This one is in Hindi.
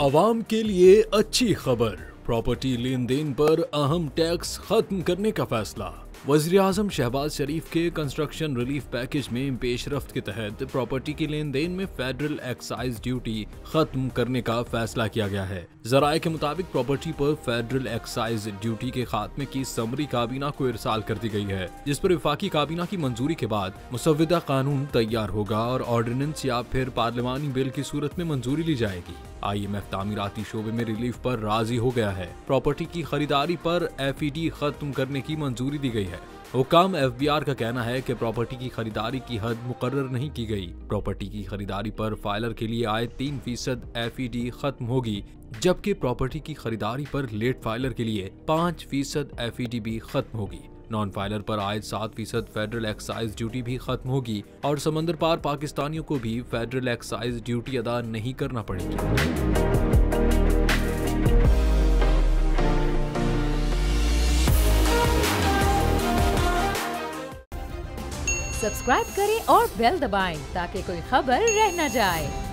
आवाम के लिए अच्छी खबर, प्रॉपर्टी लेन देन पर अहम टैक्स खत्म करने का फैसला। वज़ीर-ए-आज़म शहबाज शरीफ के कंस्ट्रक्शन रिलीफ पैकेज में पेशरफ्त के तहत प्रॉपर्टी की लेन देन में फेडरल एक्साइज ड्यूटी खत्म करने का फैसला किया गया है। ज़राए के मुताबिक प्रॉपर्टी पर फेडरल एक्साइज ड्यूटी के खात्मे की समरी काबीना को इरसाल कर दी गई है, जिस पर वफाकी काबीना की मंजूरी के बाद मुसव्वदा कानून तैयार होगा और ऑर्डिनेंस या फिर पार्लिमानी बिल की सूरत में मंजूरी ली जाएगी। IMF तामीराती शोबे में रिलीफ पर राजी हो गया है। प्रॉपर्टी की खरीदारी पर FED खत्म करने की मंजूरी दी गई है। हुकाम FBR का कहना है कि प्रॉपर्टी की खरीदारी की हद मुकर्रर नहीं की गई। प्रॉपर्टी की खरीदारी पर फाइलर के लिए आए 3% FED खत्म होगी, जबकि प्रॉपर्टी की खरीदारी पर लेट फाइलर के लिए 5% FED भी खत्म होगी। नॉन फाइलर पर आयद 7% फेडरल एक्साइज ड्यूटी भी खत्म होगी और समंदर पार पाकिस्तानियों को भी फेडरल एक्साइज ड्यूटी अदा नहीं करना पड़ेगी। सब्सक्राइब करें और बेल दबाएं ताकि कोई खबर रह न जाए।